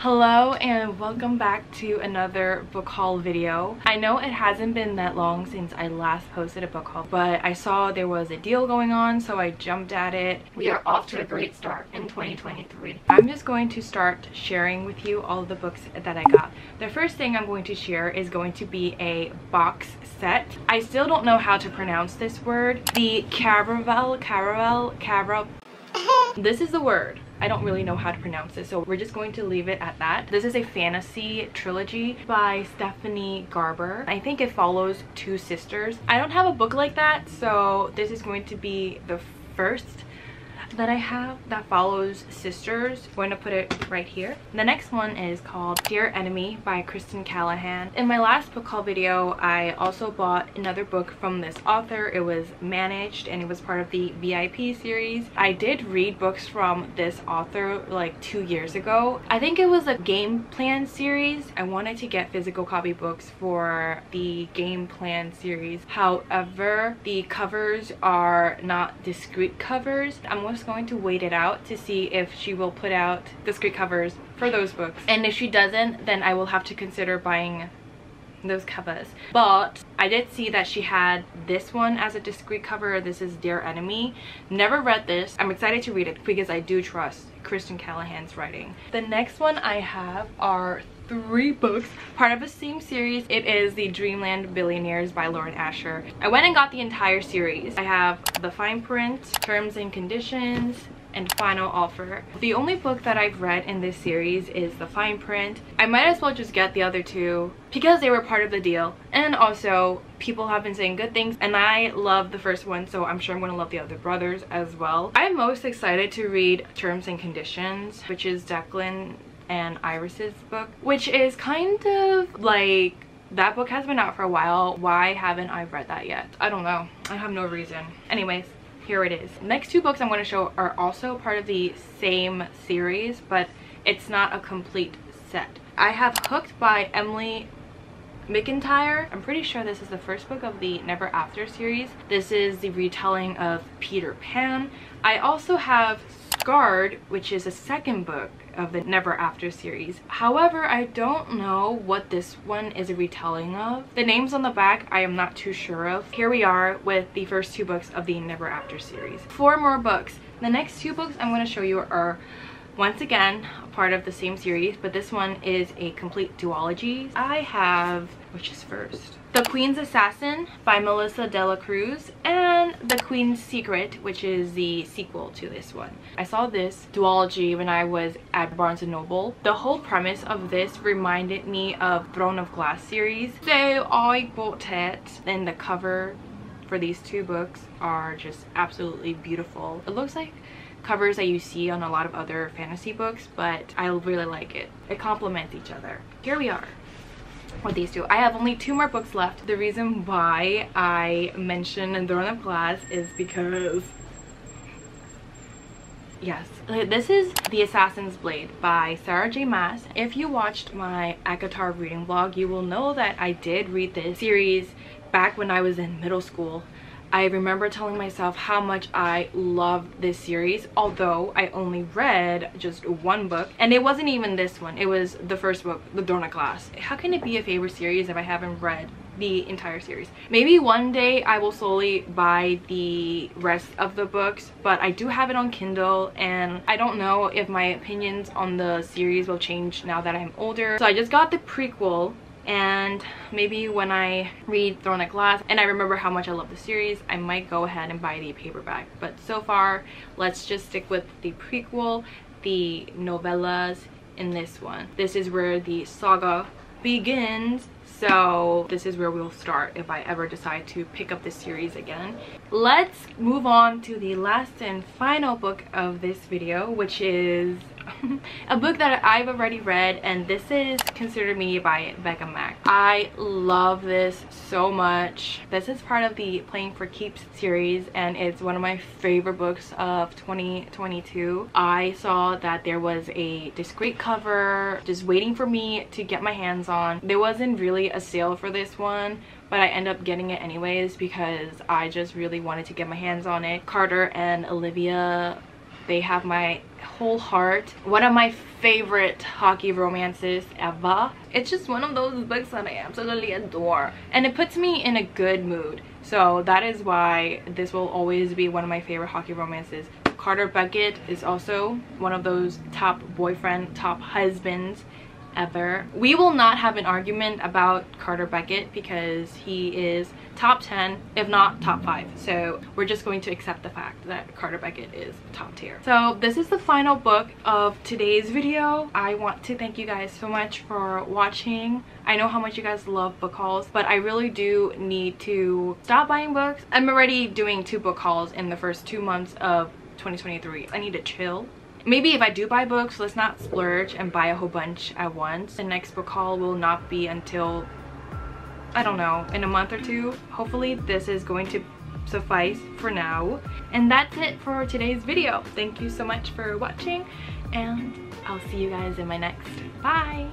Hello and welcome back to another book haul video. I know it hasn't been that long since I last posted a book haul, but I saw there was a deal going on, so I jumped at it. We are off to a great start in 2023. I'm just going to start sharing with you all of the books that I got. The first thing I'm going to share is going to be a box set. I still don't know how to pronounce this word. The caravel. This is the word. I don't really know how to pronounce it, so we're just going to leave it at that. This is a fantasy trilogy by Stephanie Garber. I think it follows two sisters. I don't have a book like that, so this is going to be the first that I have that follows sisters. I'm going to put it right here. The next one is called Dear Enemy by Kristen Callahan. In my last book haul video, I also bought another book from this author. It was Managed and it was part of the VIP series. I did read books from this author like 2 years ago. I think it was a game plan series. I wanted to get physical copy books for the game plan series. However, the covers are not discrete covers. I'm going to wait it out to see if she will put out discrete covers for those books, and if she doesn't, then I will have to consider buying those covers. But I did see that she had this one as a discrete cover. This is Dear Enemy. Never read this. I'm excited to read it because I do trust Kristen Callahan's writing. The next one I have are 3 books, part of the same series. It is the Dreamland Billionaires by Lauren Asher. I went and got the entire series. I have the fine print, terms and conditions, and final offer. The only book that I've read in this series is the fine print. I might as well just get the other 2 because they were part of the deal, and also people have been saying good things and I love the first one, so I'm sure I'm going to love the other brothers as well. I'm most excited to read Terms and Conditions, which is Declan and Iris's book, which is kind of like, that book has been out for a while. Why haven't I read that yet? I don't know. I have no reason. Anyways, here it is. Next 2 books I'm going to show are also part of the same series, but it's not a complete set. I have Hooked by Emily McIntyre. I'm pretty sure this is the first book of the Never After series. This is the retelling of Peter Pan. I also have Scarred, which is a second book of the Never After series. However, I don't know what this one is a retelling of. The names on the back I am not too sure of. Here we are with the first 2 books of the Never After series. 4 more books. The next 2 books I'm going to show you are once again a part of the same series, but this one is a complete duology. I have, which is first? The Queen's Assassin by Melissa de la Cruz, and The Queen's Secret, which is the sequel to this one. I saw this duology when I was at Barnes & Noble. The whole premise of this reminded me of Throne of Glass series, so I bought it. And the cover for these 2 books are just absolutely beautiful. It looks like covers that you see on a lot of other fantasy books, but I really like it. It complements each other. Here we are with these 2. I have only 2 more books left. The reason why I mentioned Throne of Glass is because, yes, this is The Assassin's Blade by Sarah J. Maas. If you watched my ACOTAR reading vlog, you will know that I did read this series back when I was in middle school. I remember telling myself how much I loved this series, although I only read just 1 book, and it wasn't even this one. It was the first book, The Throne of Glass. How can it be a favorite series if I haven't read the entire series? Maybe one day I will slowly buy the rest of the books, but I do have it on Kindle, and I don't know if my opinions on the series will change now that I'm older. So I just got the prequel, and maybe when I read Throne of Glass and I remember how much I love the series, I might go ahead and buy the paperback. But so far, let's just stick with the prequel, the novellas in this one. This is where the saga begins, so this is where we'll start if I ever decide to pick up this series again. Let's move on to the last and final book of this video, which is a book that I've already read, and this is Consider Me by Becca Mack. I love this so much. This is part of the Playing for Keeps series, and it's one of my favorite books of 2022. I saw that there was a discrete cover just waiting for me to get my hands on. There wasn't really a sale for this one, but I ended up getting it anyways because I just really wanted to get my hands on it. Carter and Olivia They have my whole heart. One of my favorite hockey romances ever. It's just one of those books that I absolutely adore, and it puts me in a good mood. So that is why this will always be one of my favorite hockey romances. Carter Beckett is also one of those top boyfriend, top husbands ever. We will not have an argument about Carter Beckett because he is top 10, if not top 5. So we're just going to accept the fact that Carter Beckett is top tier. So this is the final book of today's video. I want to thank you guys so much for watching. I know how much you guys love book hauls, but I really do need to stop buying books. I'm already doing 2 book hauls in the first 2 months of 2023. I need to chill. Maybe if I do buy books, let's not splurge and buy a whole bunch at once. The next book haul will not be until, I don't know, in a month or 2. Hopefully this is going to suffice for now. And that's it for today's video. Thank you so much for watching, and I'll see you guys in my next. Bye!